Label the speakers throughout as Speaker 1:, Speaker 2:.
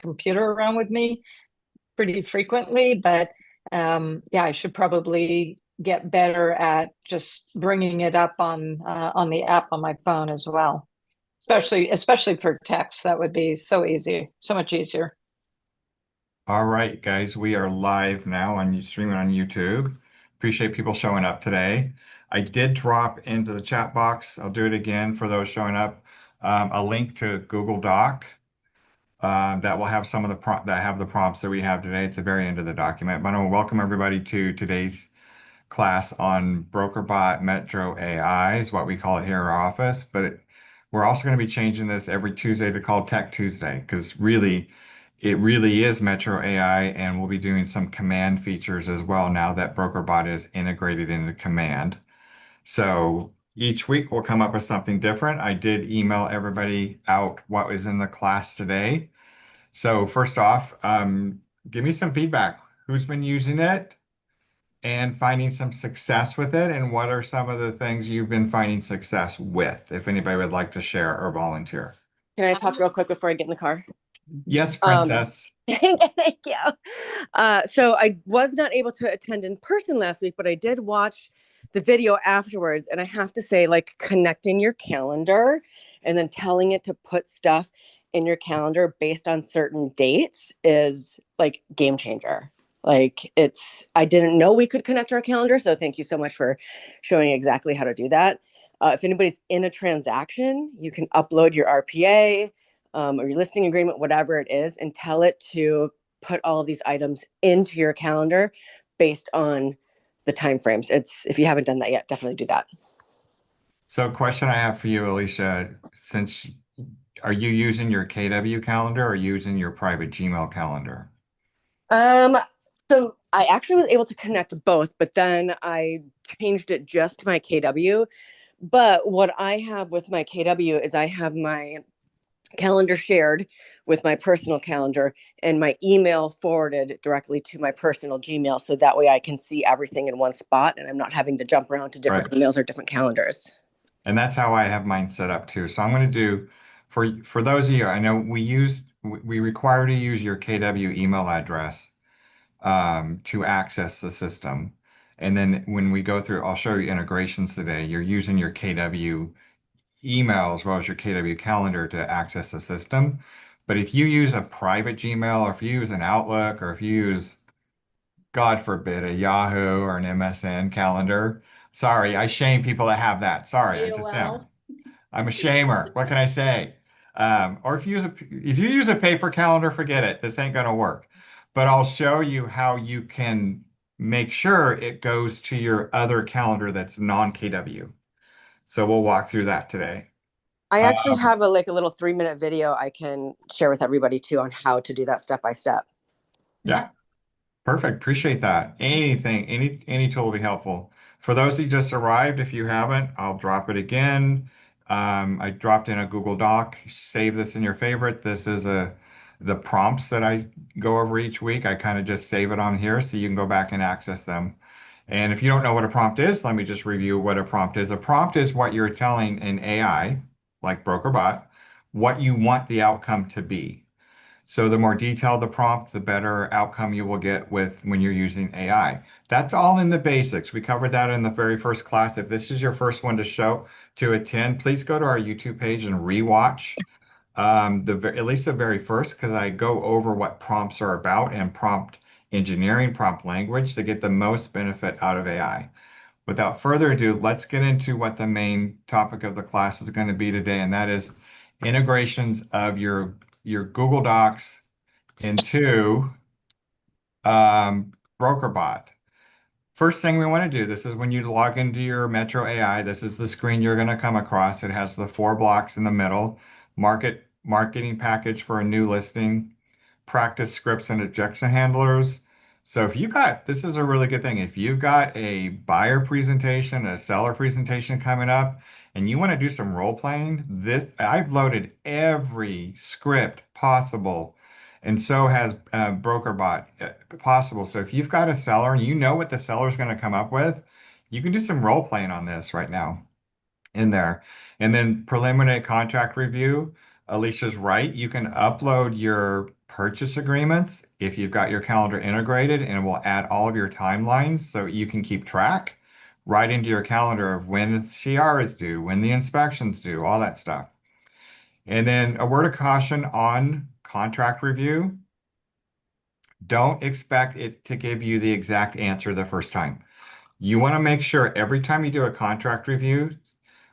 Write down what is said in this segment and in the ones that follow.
Speaker 1: computer around with me pretty frequently, but yeah, I should probably get better at just bringing it up on the app on my phone as well. Especially for text, that would be so easy, so much easier.
Speaker 2: All right, guys, we are live now on streaming on YouTube. Appreciate people showing up today. I did drop into the chat box. I'll do it again for those showing up. A link to Google Doc that will have some of the prompts that we have today. It's the very end of the document. But I want to welcome everybody to today's class on BrokerBot Metro AI is what we call it here in our office. We're also going to be changing this every Tuesday to call Tech Tuesday because it really is Metro AI, and we'll be doing some command features as well now that BrokerBot is integrated into command. So each week we'll come up with something different. I did email everybody out what was in the class today. So first off, give me some feedback. Who's been using it and finding some success with it? And what are some of the things you've been finding success with? If anybody would like to share or volunteer.
Speaker 3: Can I talk real quick before I get in the car?
Speaker 2: Yes, Princess.
Speaker 3: Thank you. So I was not able to attend in person last week, but I did watch the video afterwards. And I have to say, like, connecting your calendar and then telling it to put stuff in your calendar based on certain dates is like game changer. Like, I didn't know we could connect our calendar. So thank you so much for showing exactly how to do that. If anybody's in a transaction, you can upload your RPA or your listing agreement, whatever it is, and tell it to put all of these items into your calendar based on the time frames. If you haven't done that yet, definitely do that.
Speaker 2: So question I have for you, Alicia, are you using your KW calendar or using your private Gmail calendar?
Speaker 3: So I actually was able to connect both, but then I changed it just to my KW. But what I have with my KW is I have my calendar shared with my personal calendar and my email forwarded directly to my personal Gmail. So that way I can see everything in one spot and I'm not having to jump around to different
Speaker 2: Right.
Speaker 3: emails or different calendars.
Speaker 2: And that's how I have mine set up too. So I'm going to do for those of you, I know we require to use your KW email address to access the system. And then when we go through, I'll show you integrations today. You're using your KW email as well as your KW calendar to access the system. But if you use a private Gmail or if you use an Outlook or if you use, God forbid, a Yahoo or an MSN calendar, sorry, I shame people that have that. Sorry, I just am. I'm a shamer. What can I say? Or if you use a paper calendar, forget it. This ain't gonna work. But I'll show you how you can make sure it goes to your other calendar that's non-KW. So we'll walk through that today.
Speaker 3: I actually have a little 3-minute video I can share with everybody too on how to do that step by step.
Speaker 2: Yeah. Perfect. Appreciate that. Any tool will be helpful. For those who just arrived, if you haven't, I'll drop it again. I dropped in a Google Doc. Save this in your favorite. This is the prompts that I go over each week. I kind of just save it on here so you can go back and access them. And if you don't know what a prompt is, let me just review what a prompt is. A prompt is what you're telling an AI, like BrokerBot, what you want the outcome to be. So the more detailed the prompt, the better outcome you will get with when you're using AI. That's all in the basics. We covered that in the very first class. If this is your first one to attend, please go to our YouTube page and rewatch at least the very first, because I go over what prompts are about and prompt engineering, prompt language to get the most benefit out of AI. Without further ado, let's get into what the main topic of the class is going to be today, and that is integrations of your Google Docs into BrokerBot. First thing we want to do, this is when you log into your Metro AI. This is the screen you're going to come across. It has the 4 blocks in the middle, marketing package for a new listing, practice scripts and objection handlers. So this is a really good thing. If you've got a buyer presentation, a seller presentation coming up, and you want to do some role playing, I've loaded every script possible, and so has BrokerBot possible. So if you've got a seller and you know what the seller is going to come up with, you can do some role playing on this right now in there. And then preliminary contract review. Alicia's right. You can upload your purchase agreements if you've got your calendar integrated, and it will add all of your timelines so you can keep track right into your calendar of when the CR is due, when the inspection's due, all that stuff. And then a word of caution on contract review. Don't expect it to give you the exact answer the first time. You want to make sure every time you do a contract review,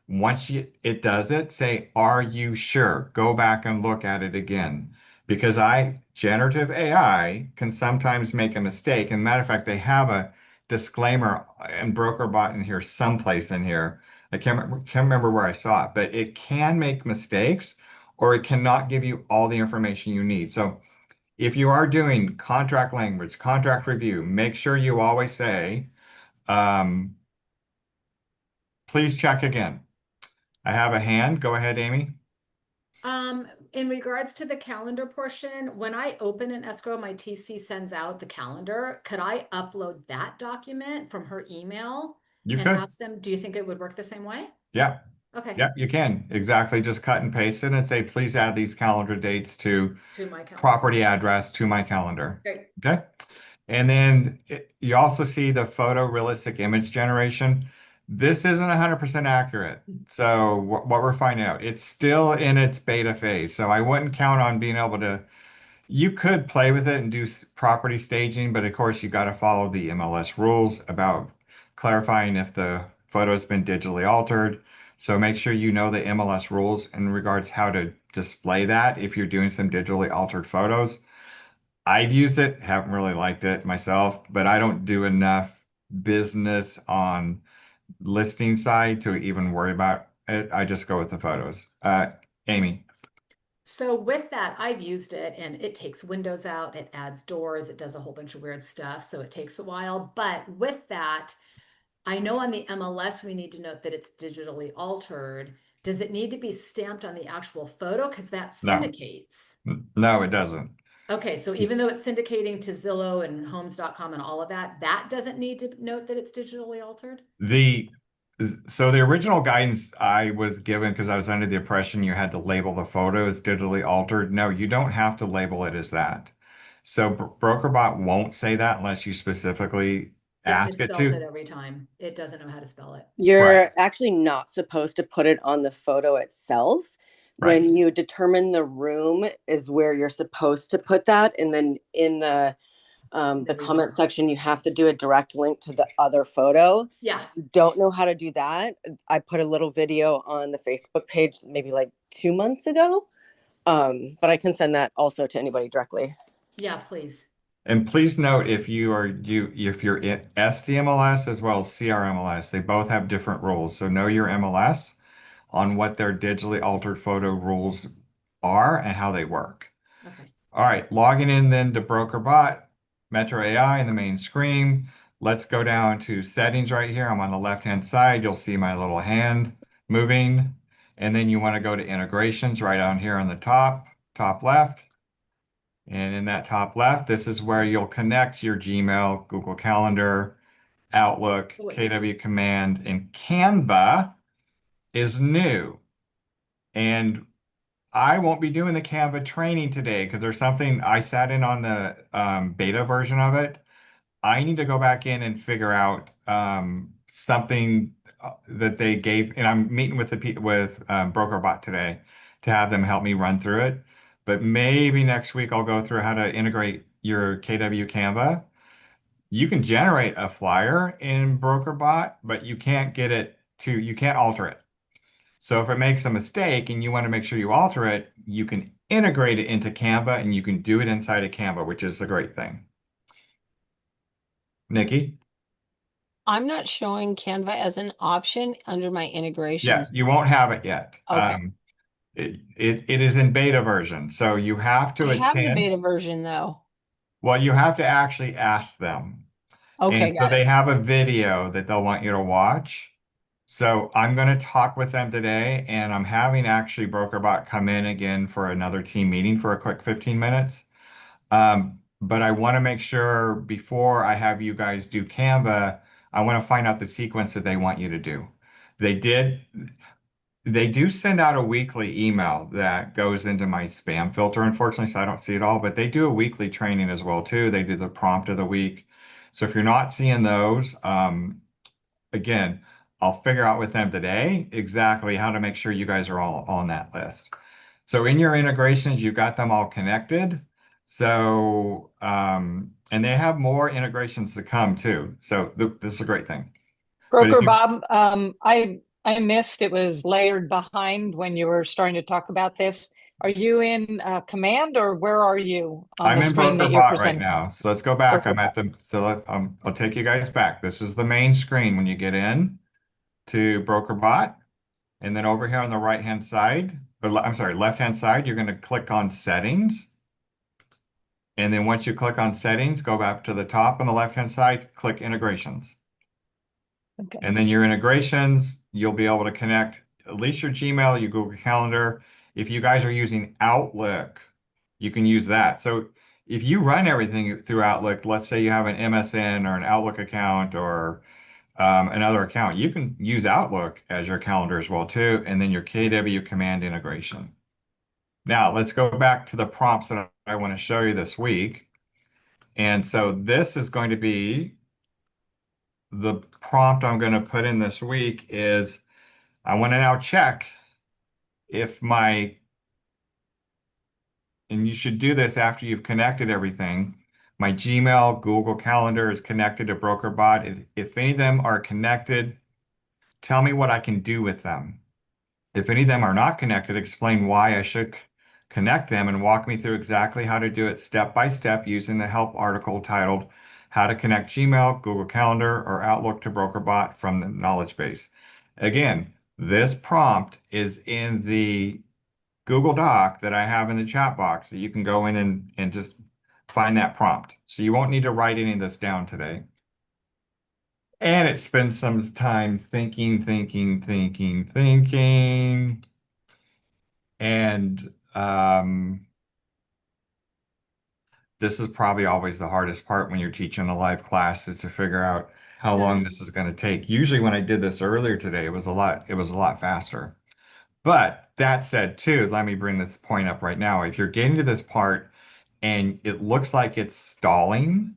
Speaker 2: once it does it, say, are you sure? Go back and look at it again. Because generative AI can sometimes make a mistake. And matter of fact, they have a disclaimer and BrokerBot in here, someplace in here. I can't remember where I saw it, but it can make mistakes or it cannot give you all the information you need. So if you are doing contract language, contract review, make sure you always say, um, please check again. I have a hand. Go ahead, Amy.
Speaker 4: In regards to the calendar portion, when I open an escrow, my TC sends out the calendar. Could I upload that document from her email
Speaker 2: You
Speaker 4: and
Speaker 2: could.
Speaker 4: ask them, do you think it would work the same way?
Speaker 2: Yeah.
Speaker 4: Okay.
Speaker 2: Yeah, you can. Exactly. Just cut and paste it and say, please add these calendar dates to
Speaker 4: To my calendar.
Speaker 2: property address to my calendar.
Speaker 4: Great.
Speaker 2: Okay. And then you also see the photorealistic image generation. This isn't 100% accurate. So what we're finding out, it's still in its beta phase. So I wouldn't count on being able to, you could play with it and do property staging, but of course you got to follow the MLS rules about clarifying if the photo has been digitally altered. So make sure you know the MLS rules in regards how to display that if you're doing some digitally altered photos. I've used it, haven't really liked it myself, but I don't do enough business on listing side to even worry about it. I just go with the photos. Amy.
Speaker 4: So with that, I've used it and it takes windows out, it adds doors, it does a whole bunch of weird stuff. So it takes a while. But with that, I know on the MLS, we need to note that it's digitally altered. Does it need to be stamped on the actual photo? Because that
Speaker 2: No,
Speaker 4: syndicates.
Speaker 2: no, it doesn't.
Speaker 4: Okay, so even though it's syndicating to Zillow and Homes.com and all of that, that doesn't need to note that it's digitally altered?
Speaker 2: The so the original guidance I was given, because I was under the impression you had to label the photo as digitally altered. No, you don't have to label it as that. So BrokerBot won't say that unless you specifically
Speaker 4: It
Speaker 2: ask it
Speaker 4: misspells it
Speaker 2: to.
Speaker 4: every time. It doesn't know how to spell it.
Speaker 2: Right,
Speaker 3: You're actually not supposed to put it on the photo itself.
Speaker 2: right.
Speaker 3: When you determine the room is where you're supposed to put that, and then in the comment section, you have to do a direct link to the other photo.
Speaker 4: Yeah.
Speaker 3: Don't know how to do that. I put a little video on the Facebook page maybe like 2 months ago. But I can send that also to anybody directly.
Speaker 4: Yeah, please.
Speaker 2: And please note if you're in SDMLS as well as CRMLS, they both have different rules. So know your MLS on what their digitally altered photo rules are and how they work.
Speaker 4: Okay.
Speaker 2: All right, logging in then to BrokerBot, Metro AI in the main screen. Let's go down to settings right here. I'm on the left-hand side. You'll see my little hand moving. And then you want to go to integrations right down here on the top left. And in that top left, this is where you'll connect your Gmail, Google Calendar, Outlook,
Speaker 4: Oh, wait.
Speaker 2: KW Command, and Canva is new. And I won't be doing the Canva training today because there's something I sat in on the beta version of it. I need to go back in and figure out something that they gave, and I'm meeting with BrokerBot today to have them help me run through it. But maybe next week I'll go through how to integrate your KW Canva. You can generate a flyer in BrokerBot, but you can't alter it. So if it makes a mistake and you want to make sure you alter it, you can integrate it into Canva and you can do it inside of Canva, which is the great thing. Nikki?
Speaker 5: I'm not showing Canva as an option under my
Speaker 2: Yeah,
Speaker 5: integrations.
Speaker 2: you won't have it yet.
Speaker 5: Okay.
Speaker 2: It is in beta version, so you have to
Speaker 5: I have the
Speaker 2: attend.
Speaker 5: beta version though.
Speaker 2: Well, you have to actually ask them.
Speaker 5: Okay,
Speaker 2: And so
Speaker 5: got it.
Speaker 2: they have a video that they'll want you to watch. So I'm going to talk with them today, and I'm having actually BrokerBot come in again for another team meeting for a quick 15 minutes. But I want to make sure before I have you guys do Canva, I want to find out the sequence that they want you to do. They did. They do send out a weekly email that goes into my spam filter, unfortunately, so I don't see it all, but they do a weekly training as well too. They do the prompt of the week. So if you're not seeing those, again, I'll figure out with them today exactly how to make sure you guys are all on that list. So in your integrations, you've got them all connected. So, and they have more integrations to come too. So this is a great thing. But if
Speaker 1: Broker
Speaker 2: you,
Speaker 1: Bob, I missed it was layered behind when you were starting to talk about this. Are you in Command or where are you on the
Speaker 2: I'm in
Speaker 1: screen
Speaker 2: Broker
Speaker 1: that you're
Speaker 2: Bot right
Speaker 1: presenting?
Speaker 2: now. So let's go back.
Speaker 1: Broker
Speaker 2: I'm at
Speaker 1: Bob.
Speaker 2: the, so I'll take you guys back. This is the main screen when you get in to Broker Bot. And then over here on the right-hand side, I'm sorry, left-hand side, you're going to click on Settings. And then once you click on Settings, go back to the top on the left-hand side, click Integrations.
Speaker 1: Okay.
Speaker 2: And then your integrations, you'll be able to connect at least your Gmail, your Google Calendar. If you guys are using Outlook, you can use that. So if you run everything through Outlook, let's say you have an MSN or an Outlook account or another account, you can use Outlook as your calendar as well too, and then your KW command integration. Now let's go back to the prompts that I want to show you this week. And so this is going to be the prompt I'm going to put in this week is I want to now check if and you should do this after you've connected everything. My Gmail, Google Calendar is connected to BrokerBot. If any of them are connected, tell me what I can do with them. If any of them are not connected, explain why I should connect them and walk me through exactly how to do it step by step using the help article titled How to Connect Gmail, Google Calendar, or Outlook to BrokerBot from the knowledge base. Again, this prompt is in the Google Doc that I have in the chat box that you can go in and just find that prompt. So you won't need to write any of this down today. And it spends some time thinking. And this is probably always the hardest part when you're teaching a live class is to figure out how long this is going to take. Usually when I did this earlier today, it was a lot faster. But that said, too, let me bring this point up right now. If you're getting to this part and it looks like it's stalling,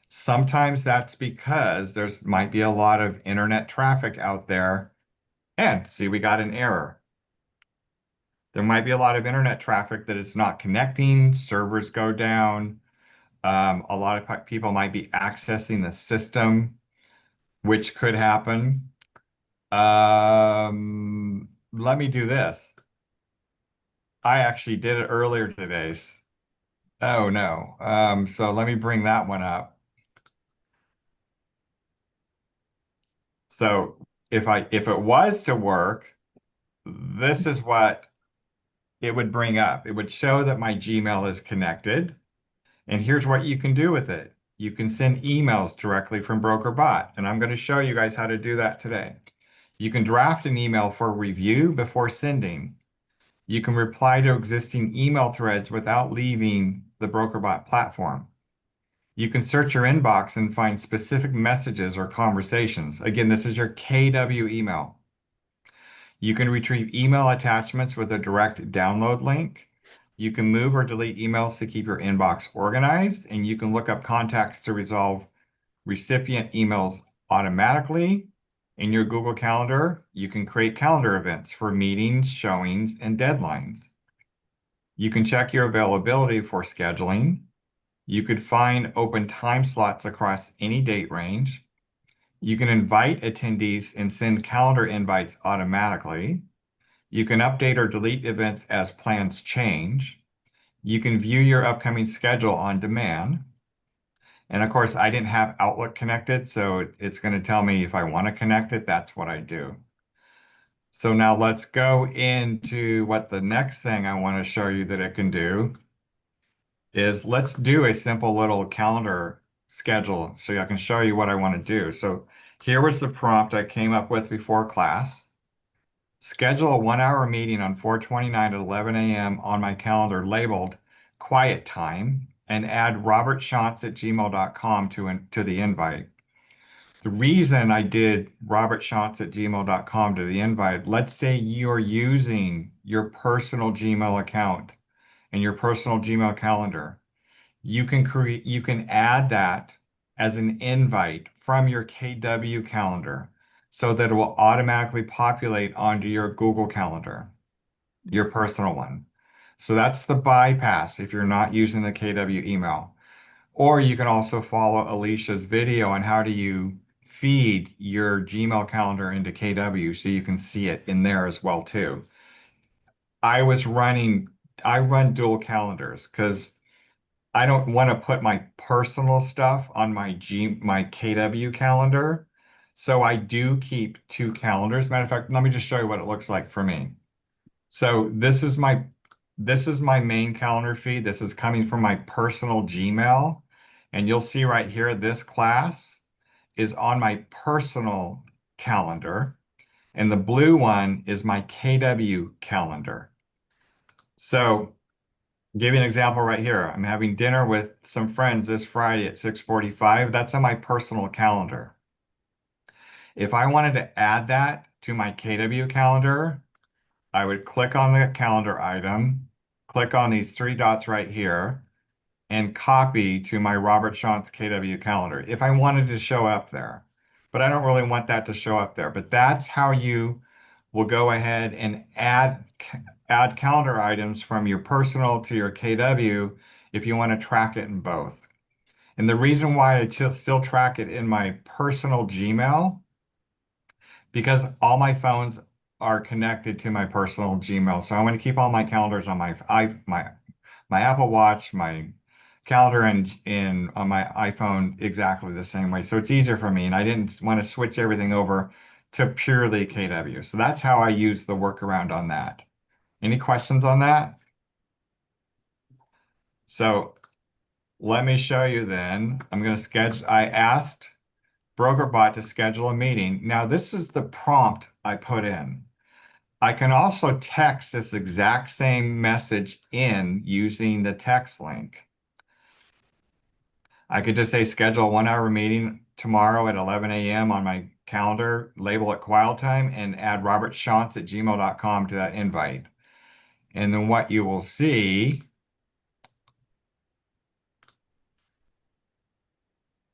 Speaker 2: sometimes that's because there's might be a lot of internet traffic out there. And see, we got an error. There might be a lot of internet traffic that it's not connecting, servers go down. A lot of people might be accessing the system, which could happen. Let me do this. I actually did it earlier today. Oh no. So let me bring that one up. So if it was to work, this is what it would bring up. It would show that my Gmail is connected. And here's what you can do with it. You can send emails directly from BrokerBot, and I'm going to show you guys how to do that today. You can draft an email for review before sending. You can reply to existing email threads without leaving the BrokerBot platform. You can search your inbox and find specific messages or conversations. Again, this is your KW email. You can retrieve email attachments with a direct download link. You can move or delete emails to keep your inbox organized, and you can look up contacts to resolve recipient emails automatically. In your Google Calendar, you can create calendar events for meetings, showings, and deadlines. You can check your availability for scheduling. You could find open time slots across any date range. You can invite attendees and send calendar invites automatically. You can update or delete events as plans change. You can view your upcoming schedule on demand. And of course, I didn't have Outlook connected, so it's going to tell me if I want to connect it, that's what I do. So now let's go into what the next thing I want to show you that it can do is let's do a simple little calendar schedule so I can show you what I want to do. So here was the prompt I came up with before class. Schedule a 1-hour meeting on 4/29 at 11 a.m. on my calendar labeled quiet time and add robertshantz@gmail.com to the invite. The reason I did robertshantz@gmail.com to the invite, let's say you're using your personal Gmail account and your personal Gmail calendar. You can add that as an invite from your KW calendar so that it will automatically populate onto your Google Calendar, your personal one. So that's the bypass if you're not using the KW email. Or you can also follow Alicia's video on how do you feed your Gmail calendar into KW so you can see it in there as well too. I was running, I run dual calendars because I don't want to put my personal stuff on my KW calendar. So I do keep two calendars. Matter of fact, let me just show you what it looks like for me. So this is my main calendar feed. This is coming from my personal Gmail. And you'll see right here, this class is on my personal calendar. And the blue one is my KW calendar. So give you an example right here. I'm having dinner with some friends this Friday at 6:45. That's on my personal calendar. If I wanted to add that to my KW calendar, I would click on the calendar item, click on these three dots right here, and copy to my Robert Shantz KW calendar if I wanted to show up there. But I don't really want that to show up there. But that's how you will go ahead and add calendar items from your personal to your KW if you want to track it in both. And the reason why I still track it in my personal Gmail, because all my phones are connected to my personal Gmail. So I want to keep all my calendars on my Apple Watch, my calendar and on my iPhone exactly the same way. So it's easier for me. And I didn't want to switch everything over to purely KW. So that's how I use the workaround on that. Any questions on that? So let me show you then. I'm going to schedule, I asked BrokerBot to schedule a meeting. Now this is the prompt I put in. I can also text this exact same message in using the text link. I could just say schedule a 1 hour meeting tomorrow at 11 a.m. on my calendar, label it quiet time, and add robertshantz@gmail.com to that invite. And then what you will see,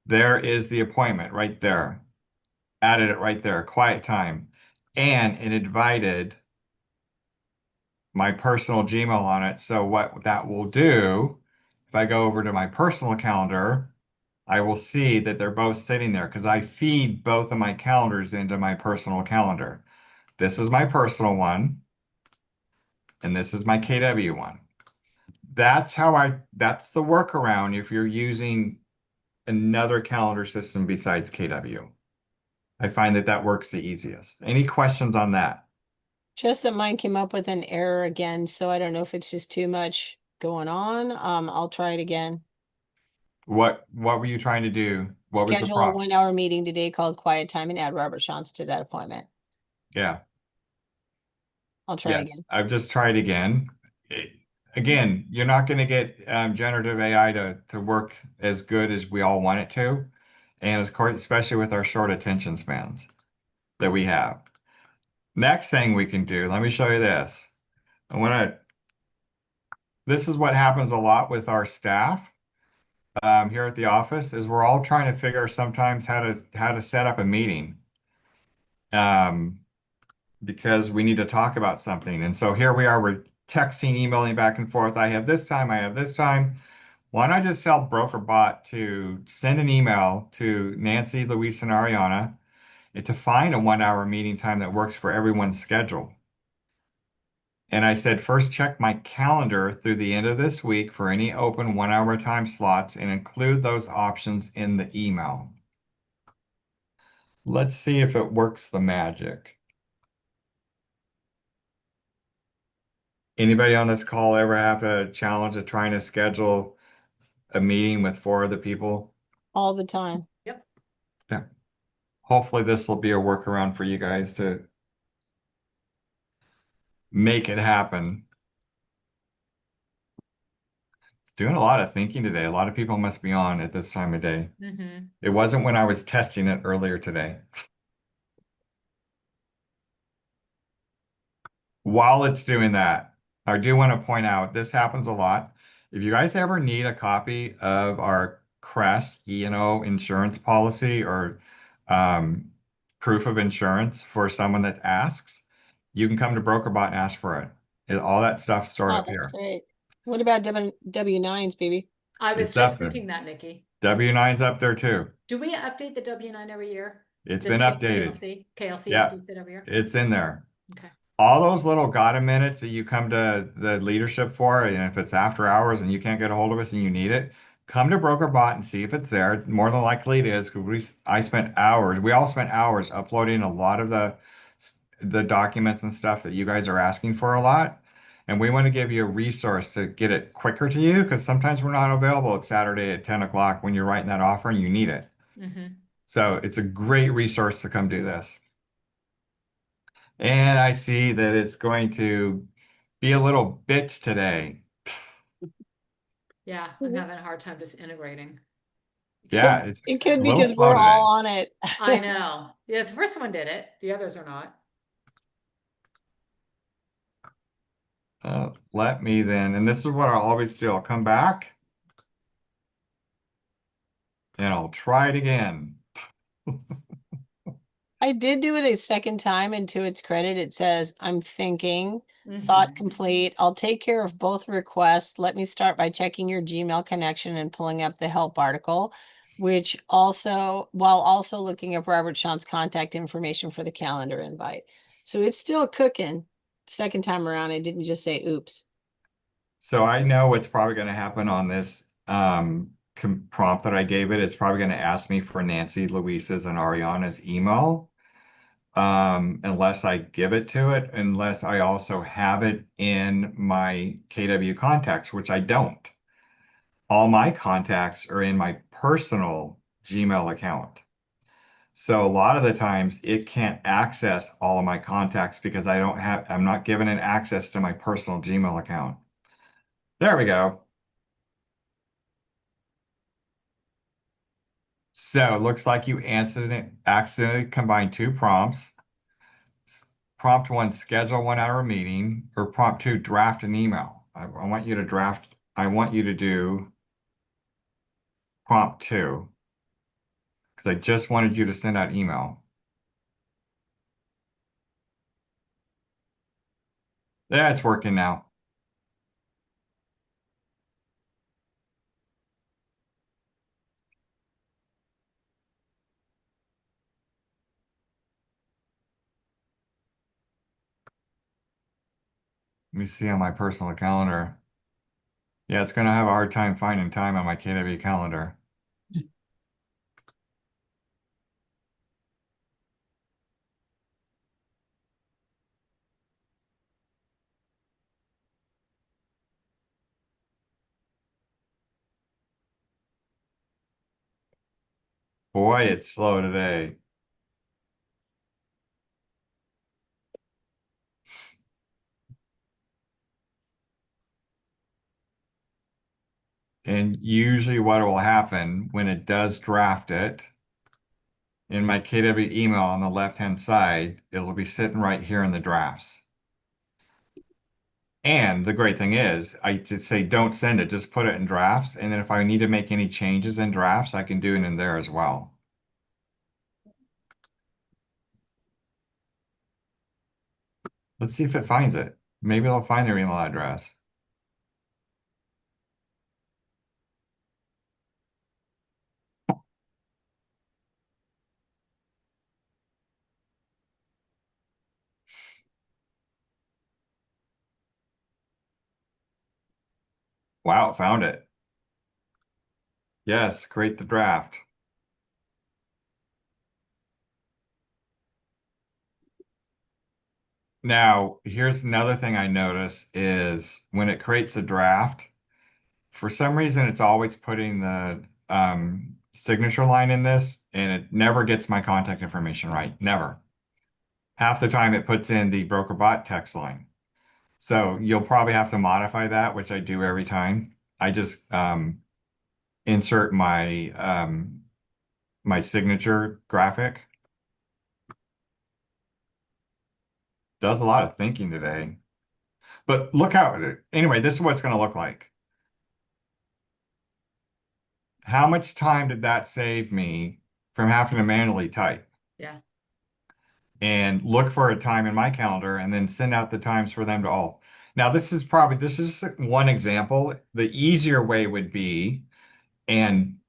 Speaker 2: there is the appointment right there. Added it right there, quiet time. And it invited my personal Gmail on it. So what that will do, if I go over to my personal calendar, I will see that they're both sitting there because I feed both of my calendars into my personal calendar. This is my personal one, and this is my KW one. That's the workaround if you're using another calendar system besides KW. I find that works the easiest. Any questions on that?
Speaker 5: Just that mine came up with an error again, so I don't know if it's just too much going on. I'll try it again.
Speaker 2: What were you trying to do? What was the
Speaker 5: Schedule a
Speaker 2: prompt?
Speaker 5: 1 hour meeting today called Quiet Time and add Robert Shantz to that appointment.
Speaker 2: Yeah.
Speaker 5: I'll try it
Speaker 2: Yeah,
Speaker 5: again.
Speaker 2: I've just tried again. Again, you're not going to get generative AI to work as good as we all want it to. And of course, especially with our short attention spans that we have. Next thing we can do, let me show you this. This is what happens a lot with our staff here at the office is we're all trying to figure sometimes how to set up a meeting. Because we need to talk about something. And so here we are, we're texting, emailing back and forth. I have this time, I have this time. Why don't I just tell BrokerBot to send an email to Nancy, Luis, and Ariana and to find a 1 hour meeting time that works for everyone's schedule. And I said, first check my calendar through the end of this week for any open 1 hour time slots and include those options in the email. Let's see if it works the magic. Anybody on this call ever have a challenge of trying to schedule a meeting with 4 other people?
Speaker 5: All the time.
Speaker 4: Yep.
Speaker 2: Yeah. Hopefully this will be a workaround for you guys to make it happen. Doing a lot of thinking today. A lot of people must be on at this time of day.
Speaker 4: Mm-hmm.
Speaker 2: It wasn't when I was testing it earlier today. While it's doing that, I do want to point out this happens a lot. If you guys ever need a copy of our CREST E&O insurance policy or um, proof of insurance for someone that asks, you can come to BrokerBot and ask for it. All that stuff's stored
Speaker 5: Oh,
Speaker 2: up
Speaker 5: that's
Speaker 2: here.
Speaker 5: great. What about W-9s, baby?
Speaker 4: I was
Speaker 2: It's up
Speaker 4: just
Speaker 2: there.
Speaker 4: thinking that, Nikki.
Speaker 2: W-9's up there too.
Speaker 4: Do we update the W-9 every year?
Speaker 2: It's
Speaker 4: Does
Speaker 2: been updated.
Speaker 4: KLC
Speaker 2: Yeah,
Speaker 4: updates it every year?
Speaker 2: it's in there.
Speaker 4: Okay.
Speaker 2: All those little got a minutes that you come to the leadership for, and if it's after hours and you can't get a hold of us and you need it, come to BrokerBot and see if it's there. More than likely it is because I spent hours, we all spent hours uploading a lot of the documents and stuff that you guys are asking for a lot. And we want to give you a resource to get it quicker to you because sometimes we're not available at Saturday at 10 o'clock when you're writing that offer and you need it.
Speaker 4: Mm-hmm.
Speaker 2: So it's a great resource to come do this. And I see that it's going to be a little bit today.
Speaker 4: Yeah, I'm having a hard time just integrating.
Speaker 2: Yeah, it's
Speaker 5: It could
Speaker 2: a little
Speaker 5: because
Speaker 2: slow
Speaker 5: we're
Speaker 2: today.
Speaker 5: all on it.
Speaker 4: I know. Yeah, the first one did it. The others are not.
Speaker 2: Let me then, and this is what I'll always do. I'll come back and I'll try it again.
Speaker 5: I did do it a second time, and to its credit, it says, I'm thinking, thought
Speaker 4: Mm-hmm.
Speaker 5: complete. I'll take care of both requests. Let me start by checking your Gmail connection and pulling up the help article, which also, while also looking up Robert Sean's contact information for the calendar invite. So it's still cooking. Second time around, I didn't just say oops.
Speaker 2: So I know what's probably going to happen on this prompt that I gave it. It's probably going to ask me for Nancy, Luisa's, and Ariana's email. Unless I give it to it, unless I also have it in my KW contacts, which I don't. All my contacts are in my personal Gmail account. So a lot of the times it can't access all of my contacts because I'm not given an access to my personal Gmail account. There we go. So it looks like you accidentally combined two prompts. Prompt one, schedule 1 hour meeting, or prompt two, draft an email. I want you to draft, I want you to do prompt two, because I just wanted you to send out email. Yeah, it's working now. Let me see on my personal calendar. Yeah, it's going to have a hard time finding time on my KW calendar. Boy, it's slow today. And usually what will happen when it does draft it, in my KW email on the left-hand side, it'll be sitting right here in the drafts. And the great thing is, I just say don't send it, just put it in drafts. And then if I need to make any changes in drafts, I can do it in there as well. Let's see if it finds it. Maybe it'll find their email address. Wow, it found it. Yes, create the draft. Now, here's another thing I notice is when it creates a draft, for some reason, it's always putting the signature line in this, and it never gets my contact information right. Never. Half the time, it puts in the broker bot text line. So you'll probably have to modify that, which I do every time. I just insert my signature graphic. Does a lot of thinking today. But look how, anyway, this is what it's going to look like. How much time did that save me from having to manually type?
Speaker 4: Yeah.
Speaker 2: And look for a time in my calendar and then send out the times for them to all. Now, this is one example. The easier way would be, and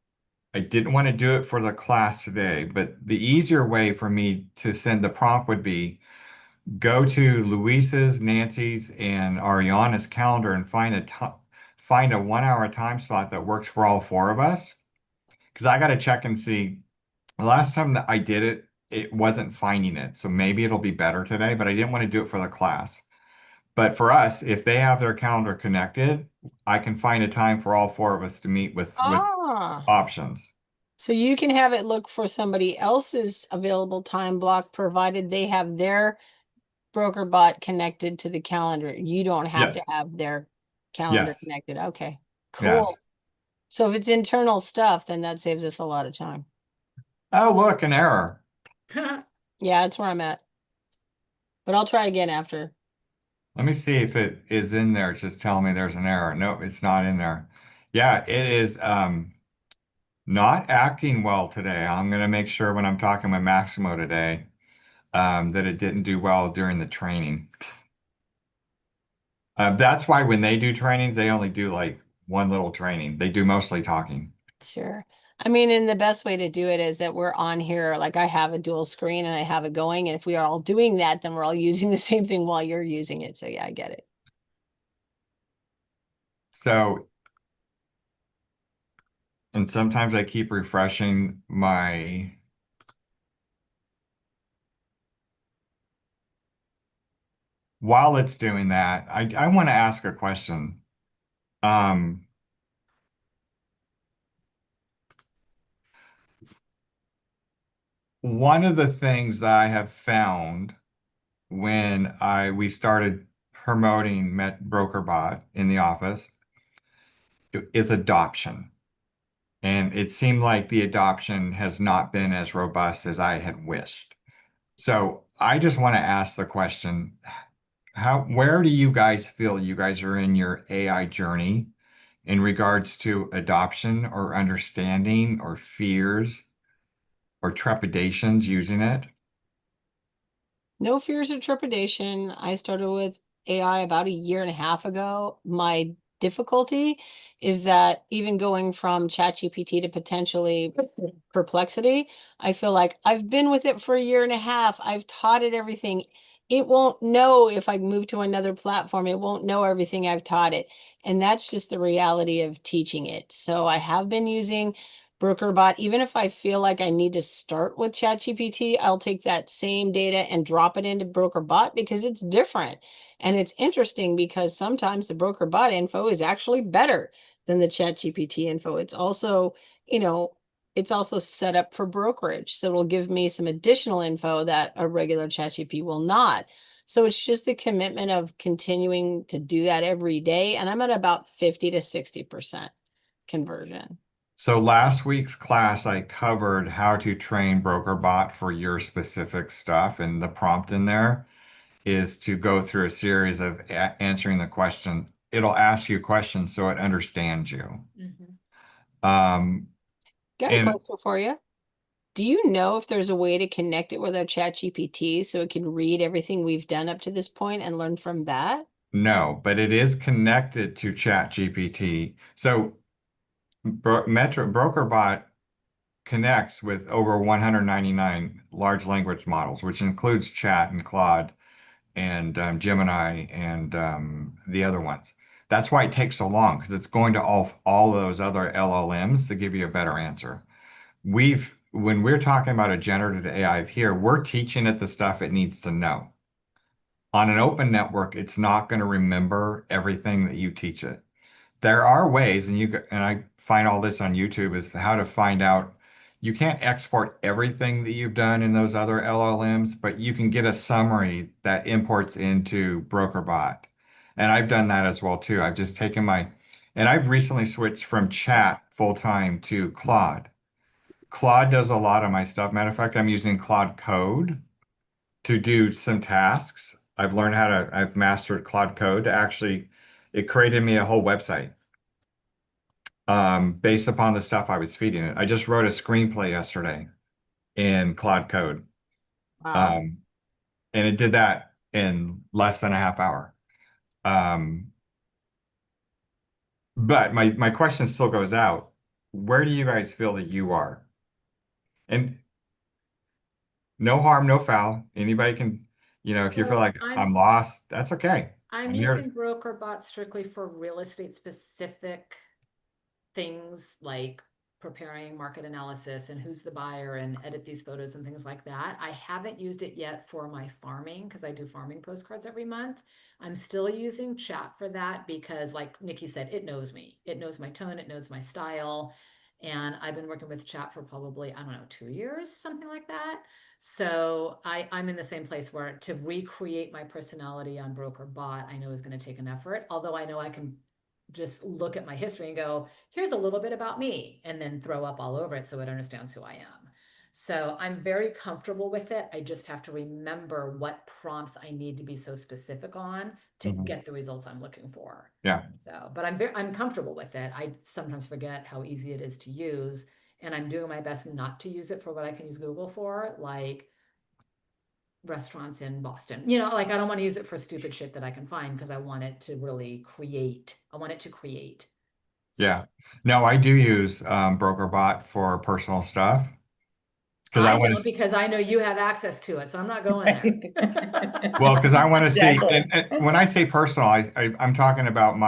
Speaker 2: I didn't want to do it for the class today, but the easier way for me to send the prompt would be go to Luis's, Nancy's, and Ariana's calendar and find a 1 hour time slot that works for all four of us. Because I got to check and see. The last time that I did it, it wasn't finding it. So maybe it'll be better today, but I didn't want to do it for the class. But for us, if they have their calendar connected, I can find a time for all four of us to meet with
Speaker 5: Ah,
Speaker 2: options.
Speaker 5: so you can have it look for somebody else's available time block, provided they have their broker bot connected to the calendar. You don't have to
Speaker 2: Yes.
Speaker 5: have their calendar
Speaker 2: Yes.
Speaker 5: connected. Okay,
Speaker 2: Yes.
Speaker 5: cool. So if it's internal stuff, then that saves us a lot of time.
Speaker 2: Oh, look, an error.
Speaker 5: Yeah, that's where I'm at. But I'll try again after.
Speaker 2: Let me see if it is in there. It's just telling me there's an error. Nope, it's not in there. Yeah, it is not acting well today. I'm going to make sure when I'm talking with Maximo today that it didn't do well during the training. That's why when they do trainings, they only do like one little training. They do mostly talking.
Speaker 5: Sure. I mean, and the best way to do it is that we're on here, like I have a dual screen and I have it going. And if we are all doing that, then we're all using the same thing while you're using it. So yeah, I get it.
Speaker 2: So, and sometimes I keep refreshing my, while it's doing that, I want to ask a question. Um, One of the things that I have found when we started promoting Met BrokerBot in the office is adoption. And it seemed like the adoption has not been as robust as I had wished. So I just want to ask the question, where do you guys feel you guys are in your AI journey in regards to adoption or understanding or fears or trepidations using it?
Speaker 5: No fears or trepidation. I started with AI about a year and a half ago. My difficulty is that even going from ChatGPT to potentially Perplexity, I feel like I've been with it for a year and a half. I've taught it everything. It won't know if I move to another platform. It won't know everything I've taught it. And that's just the reality of teaching it. So I have been using BrokerBot. Even if I feel like I need to start with ChatGPT, I'll take that same data and drop it into BrokerBot because it's different. And it's interesting because sometimes the BrokerBot info is actually better than the ChatGPT info. It's also, you know, it's also set up for brokerage. So it'll give me some additional info that a regular ChatGPT will not. So it's just the commitment of continuing to do that every day. And I'm at about 50 to 60% conversion.
Speaker 2: So last week's class, I covered how to train BrokerBot for your specific stuff, and the prompt in there is to go through a series of answering the question. It'll ask you questions so it understands you.
Speaker 4: Mhm.
Speaker 2: Um,
Speaker 5: Got a
Speaker 2: and
Speaker 5: question for you. Do you know if there's a way to connect it with our ChatGPT so it can read everything we've done up to this point and learn from that?
Speaker 2: no, but it is connected to ChatGPT. So BrokerBot connects with over 199 large language models, which includes Chat and Claude and Gemini and the other ones. That's why it takes so long because it's going to all those other LLMs to give you a better answer. When we're talking about a generative AI here, we're teaching it the stuff it needs to know. On an open network, it's not going to remember everything that you teach it. There are ways, and I find all this on YouTube, is how to find out. You can't export everything that you've done in those other LLMs, but you can get a summary that imports into BrokerBot. And I've done that as well too. I've just taken And I've recently switched from chat full time to Claude. Claude does a lot of my stuff. Matter of fact, I'm using Claude Code to do some tasks. I've mastered Claude Code to actually, it created me a whole website based upon the stuff I was feeding it. I just wrote a screenplay yesterday in Claude Code.
Speaker 5: Wow.
Speaker 2: Um, and it did that in less than a half hour. Um, but my question still goes out. Where do you guys feel that you are? And no harm, no foul. Anybody can, if you feel
Speaker 4: So
Speaker 2: like I'm lost, that's okay.
Speaker 4: I'm
Speaker 2: I'm here.
Speaker 4: using BrokerBot strictly for real estate specific things like preparing market analysis and who's the buyer and edit these photos and things like that. I haven't used it yet for my farming because I do farming postcards every month. I'm still using chat for that because like Nikki said, it knows me. It knows my tone, it knows my style. And I've been working with chat for probably, I don't know, 2 years, something like that. So I'm in the same place where to recreate my personality on BrokerBot, I know is going to take an effort, although I know I can just look at my history and go, here's a little bit about me, and then throw up all over it so it understands who I am. So I'm very comfortable with it. I just have to remember what prompts I need to be so specific on to
Speaker 2: Mhm.
Speaker 4: get the results I'm looking for.
Speaker 2: Yeah.
Speaker 4: So, but I'm comfortable with it. I sometimes forget how easy it is to use, and I'm doing my best not to use it for what I can use Google for, like restaurants in Boston. Like I don't want to use it for stupid shit that I can find because I want it to really create. I want it to create. So
Speaker 2: Yeah. No, I do use BrokerBot for personal stuff because I
Speaker 4: I
Speaker 2: want
Speaker 4: don't
Speaker 2: to,
Speaker 4: because I know you have access to it, so I'm not going there.
Speaker 2: well, because I want to see,
Speaker 1: Exactly.
Speaker 2: and when I say personal, I'm talking about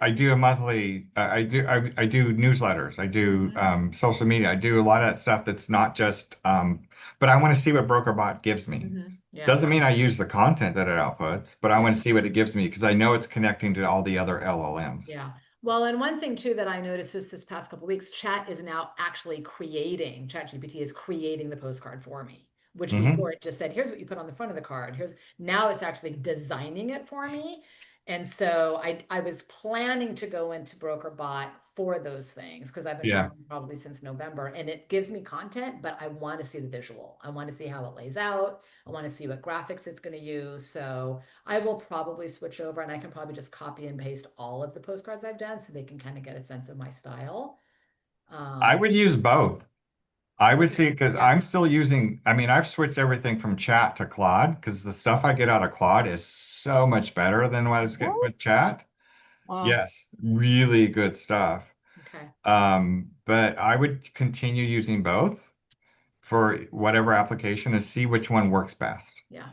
Speaker 2: I do a monthly, I do newsletters, I do
Speaker 4: Mhm.
Speaker 2: social media, I do a lot of that stuff that's not just, but I want to see what BrokerBot gives me.
Speaker 4: Yeah.
Speaker 2: Doesn't mean I use the content that it outputs, but I
Speaker 4: Yeah.
Speaker 2: want to see what it gives me because I know it's connecting to all the other LLMs.
Speaker 4: Yeah. Well, and one thing too that I noticed just this past couple of weeks, chat is now actually ChatGPT is creating the postcard for me, which
Speaker 2: Hmm.
Speaker 4: before it just said, here's what you put on the front of the card. Now it's actually designing it for me. And so I was planning to go into BrokerBot for those things because I've been
Speaker 2: Yeah.
Speaker 4: farming probably since November, and it gives me content, but I want to see the visual. I want to see how it lays out. I want to see what graphics it's going to use. So I will probably switch over, and I can probably just copy and paste all of the postcards I've done so they can kind of get a sense of my style.
Speaker 2: I
Speaker 4: Um,
Speaker 2: would use both. I would
Speaker 4: okay.
Speaker 2: see because
Speaker 4: Yeah.
Speaker 2: I'm still using, I mean, I've switched everything from chat to Claude because the stuff I get out of Claude is so much better than what it's getting
Speaker 5: What?
Speaker 2: with chat.
Speaker 5: Wow.
Speaker 2: Yes, really good stuff.
Speaker 4: Okay.
Speaker 2: But I would continue using both for whatever application and see which one works best.
Speaker 4: Yeah.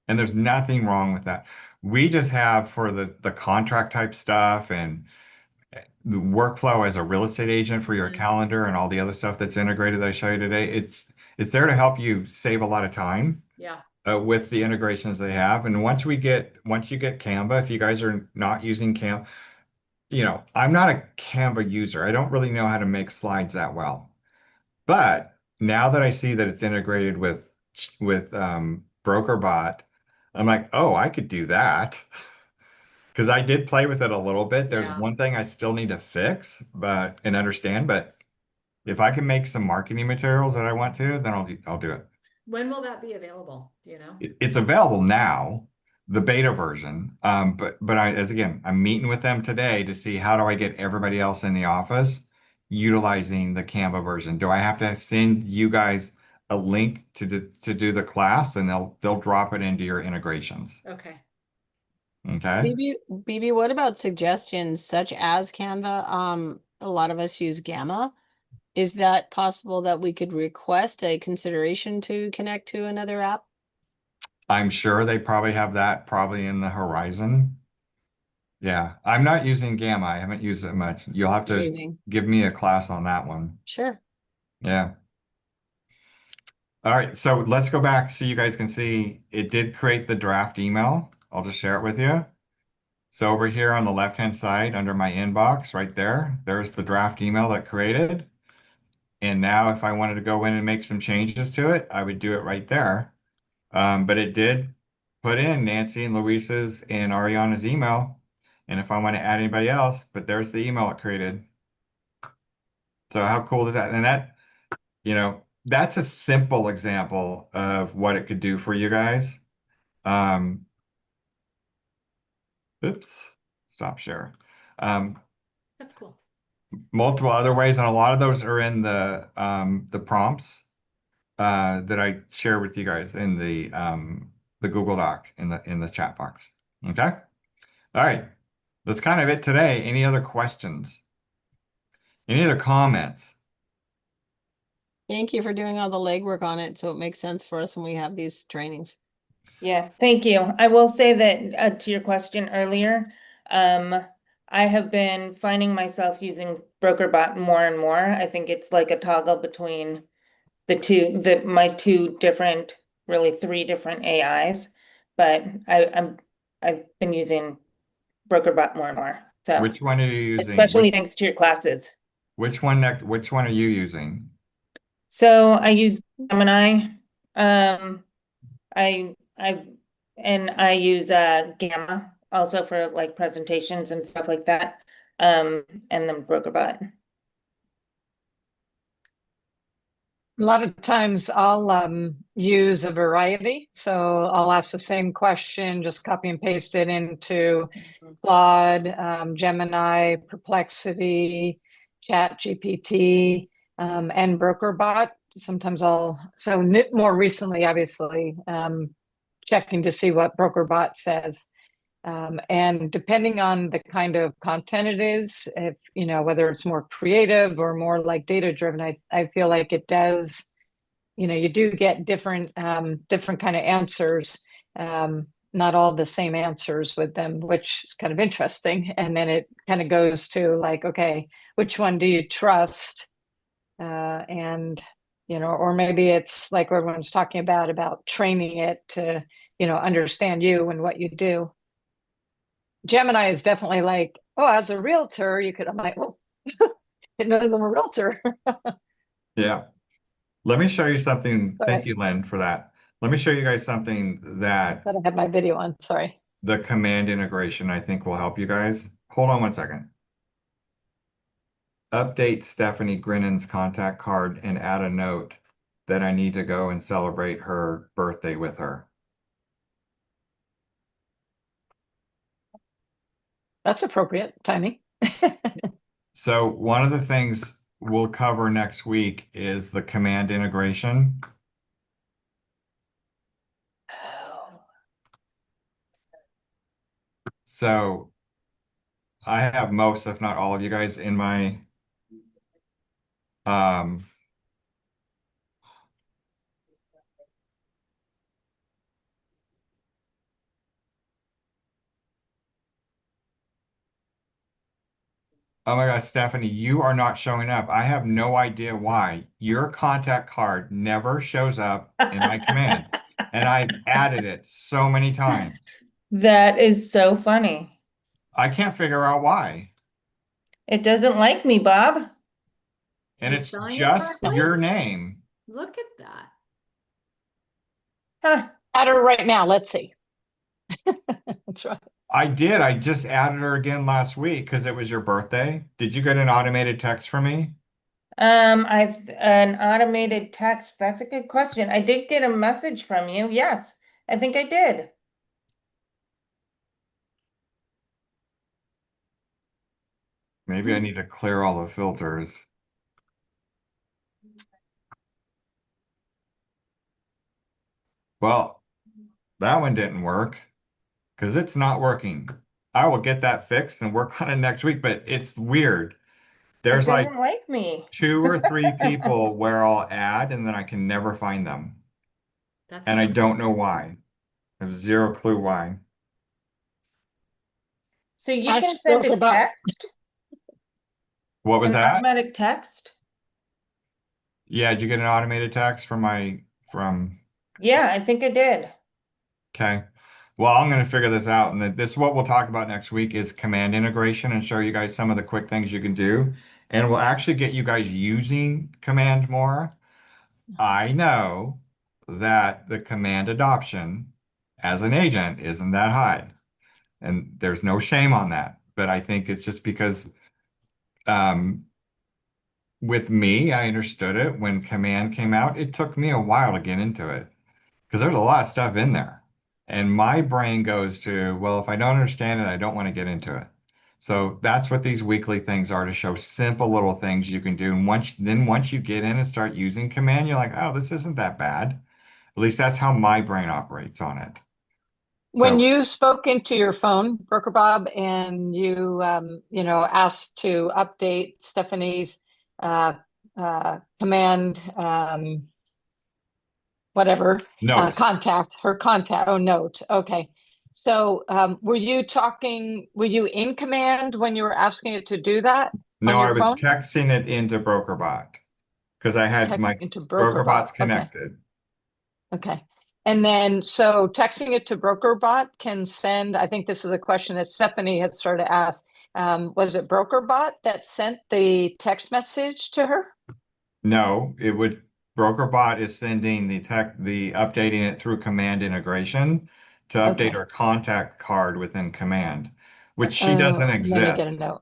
Speaker 2: And there's nothing wrong with that. We just have for the contract type stuff and the workflow as a real estate agent for your
Speaker 4: Mhm.
Speaker 2: calendar and all the other stuff that's integrated that I show you today. It's there to help you save a lot of time
Speaker 4: Yeah.
Speaker 2: with the integrations they have. And once you get Canva, if you guys are not using Canva, I'm not a Canva user. I don't really know how to make slides that well. But now that I see that it's integrated with BrokerBot, I'm like, oh, I could do that. Because I did play with it a little bit. There's
Speaker 4: Yeah.
Speaker 2: one thing I still need to fix, and understand. But if I can make some marketing materials that I want to, then I'll do it.
Speaker 4: When will that be available? Do you know?
Speaker 2: It's available now, the beta version. But I'm meeting with them today to see how do I get everybody else in the office utilizing the Canva version. Do I have to send you guys a link to do the class, and they'll drop it into your integrations?
Speaker 4: Okay.
Speaker 2: Okay.
Speaker 5: BB, what about suggestions such as Canva? A lot of us use Gamma. Is that possible that we could request a consideration to connect to another app?
Speaker 2: I'm sure they probably have that probably in the horizon. Yeah, I'm not using Gamma. I haven't used it much. You'll
Speaker 5: It's
Speaker 2: have to
Speaker 5: amazing.
Speaker 2: give me a class on that one.
Speaker 5: Sure.
Speaker 2: Yeah. All right, so let's go back so you guys can see it did create the draft email. I'll just share it with you. So over here on the left-hand side under my inbox right there's the draft email that created. And now if I wanted to go in and make some changes to it, I would do it right there. But it did put in Nancy and Luisa's and Ariana's email. And if I want to add anybody else, but there's the email it created. So how cool is that? And that, that's a simple example of what it could do for you guys. Um, oops, stop share.
Speaker 4: That's cool.
Speaker 2: Multiple other ways, and a lot of those are in the prompts that I share with you guys in the Google Doc in the chat box. Okay. All right. That's kind of it today. Any other questions? Any other comments?
Speaker 5: Thank you for doing all the legwork on it, so it makes sense for us when we have these trainings.
Speaker 6: Yeah, thank you. I will say that to your question earlier, um, I have been finding myself using BrokerBot more and more. I think it's like a toggle between my two different, really three different AIs. But I've been using BrokerBot more and more. So
Speaker 2: Which one are you using?
Speaker 6: especially thanks to your classes.
Speaker 2: Which one are you using?
Speaker 6: So I use Gemini. I and I use Gamma also for like presentations and stuff like that. And then BrokerBot.
Speaker 1: A lot of times I'll use a variety. So I'll ask the same question, just copy and paste it into Claude, Gemini, Perplexity, Chat GPT, and BrokerBot. Sometimes more recently, obviously, checking to see what BrokerBot says. And depending on the kind of content it is, if whether it's more creative or more like data driven, I feel like it does, you do get different kind of answers, not all the same answers with them, which is kind of interesting. And then it kind of goes to like, okay, which one do you trust? And or maybe it's like everyone's talking about training it to understand you and what you do. Gemini is definitely like, oh, as a realtor, I'm like, oh, it knows I'm a realtor.
Speaker 2: Yeah. Let me show you something.
Speaker 1: Sorry.
Speaker 2: Thank you, Lynn, for that. Let me show you guys something that
Speaker 1: Thought I had my video on. Sorry.
Speaker 2: the command integration I think will help you guys. Hold on one second. Update Stephanie Grinnon's contact card and add a note that I need to go and celebrate her birthday with her.
Speaker 1: That's appropriate timing.
Speaker 2: So one of the things we'll cover next week is the command integration. So I have most, if not all of you guys in my oh my gosh, Stephanie, you are not showing up. I have no idea why. Your contact card never shows up in my command. And I've added it so many times.
Speaker 6: That is so funny.
Speaker 2: I can't figure out why.
Speaker 6: It doesn't like me, Bob.
Speaker 2: And
Speaker 4: You
Speaker 2: it's
Speaker 4: spelling it
Speaker 2: just
Speaker 4: correctly?
Speaker 2: your name.
Speaker 4: Look at that.
Speaker 6: Huh.
Speaker 1: Add her right now. Let's see. Try.
Speaker 2: I did. I just added her again last week because it was your birthday. Did you get an automated text from me?
Speaker 6: I've an automated text. That's a good question. I did get a message from you. Yes, I think I did.
Speaker 2: Maybe I need to clear all the filters. Well, that one didn't work because it's not working. I will get that fixed and work on it next week, but it's weird.
Speaker 6: It
Speaker 2: There's like
Speaker 6: doesn't like me.
Speaker 2: 2 or 3 people where I'll add and then I can never find them.
Speaker 4: That's
Speaker 2: And I
Speaker 4: amazing.
Speaker 2: don't know why. I have zero clue why.
Speaker 6: So you
Speaker 1: Ask
Speaker 6: can send a
Speaker 1: BrokerBot.
Speaker 6: text,
Speaker 2: What was
Speaker 6: an
Speaker 2: that?
Speaker 6: automatic text.
Speaker 2: Yeah, did you get an automated text from
Speaker 6: Yeah, I think I did.
Speaker 2: okay. Well, I'm going to figure this out. And this is what we'll talk about next week is command integration and show you guys some of the quick things you can do. And we'll actually get you guys using command more. I know that the command adoption as an agent isn't that high. And there's no shame on that. but I think it's just because um, with me, I understood it when Command came out. It took me a while to get into it because there's a lot of stuff in there. And my brain goes to, well, if I don't understand it, I don't want to get into it. So that's what these weekly things are, to show simple little things you can do. And once you get in and start using Command, you're like, oh, this isn't that bad. At least that's how my brain operates on it.
Speaker 1: When
Speaker 2: So
Speaker 1: you spoke into your phone, Broker Bob, and you asked to update Stephanie's uh, command, whatever,
Speaker 2: notes.
Speaker 1: contact, oh, note. Okay. So were you in command when you were asking it to do that on
Speaker 2: No,
Speaker 1: your
Speaker 2: I was
Speaker 1: phone?
Speaker 2: texting it into BrokerBot because I had
Speaker 1: Text
Speaker 2: my
Speaker 1: into BrokerBot.
Speaker 2: BrokerBots
Speaker 1: Okay.
Speaker 2: connected.
Speaker 1: Okay. And then, so texting it to BrokerBot can send, I think this is a question that Stephanie had sort of asked. Was it BrokerBot that sent the text message to her?
Speaker 2: No, it would BrokerBot is sending the updating it through Command integration to update
Speaker 1: Okay.
Speaker 2: our contact card within Command, which she doesn't
Speaker 1: And then you get a
Speaker 2: exist.
Speaker 1: note.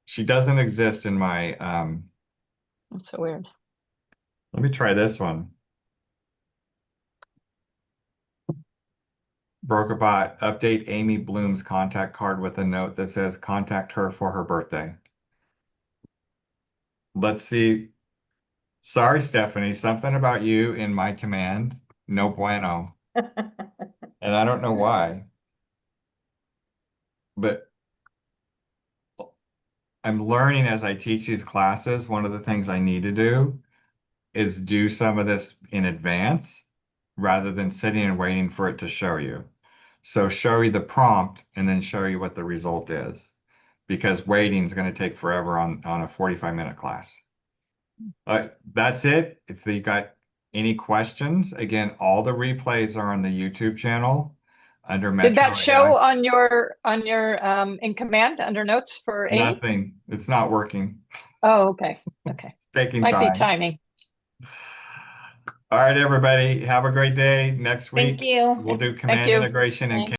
Speaker 2: She doesn't exist in my
Speaker 1: That's so weird.
Speaker 2: let me try this one. BrokerBot, update Amy Bloom's contact card with a note that says contact her for her birthday. Let's see. Sorry, Stephanie, something about you in my command. No bueno. And I don't know why, but I'm learning as I teach these classes. One of the things I need to do is do some of this in advance rather than sitting and waiting for it to show you. So show you the prompt and then show you what the result is, because waiting is going to take forever on a 45-minute class. That's it. If you got any questions, again, all the replays are on the YouTube channel under
Speaker 1: Did
Speaker 2: Metro
Speaker 1: that
Speaker 2: AI.
Speaker 1: show on your in command under notes for Amy?
Speaker 2: Nothing. It's not working.
Speaker 1: Oh, okay. Okay.
Speaker 2: It's taking
Speaker 1: Might be
Speaker 2: time.
Speaker 1: timing.
Speaker 2: All right, everybody. Have a great day. Next
Speaker 6: Thank
Speaker 2: week,
Speaker 6: you.
Speaker 2: we'll do
Speaker 1: Thank
Speaker 2: command
Speaker 1: you.
Speaker 2: integration and
Speaker 5: Thank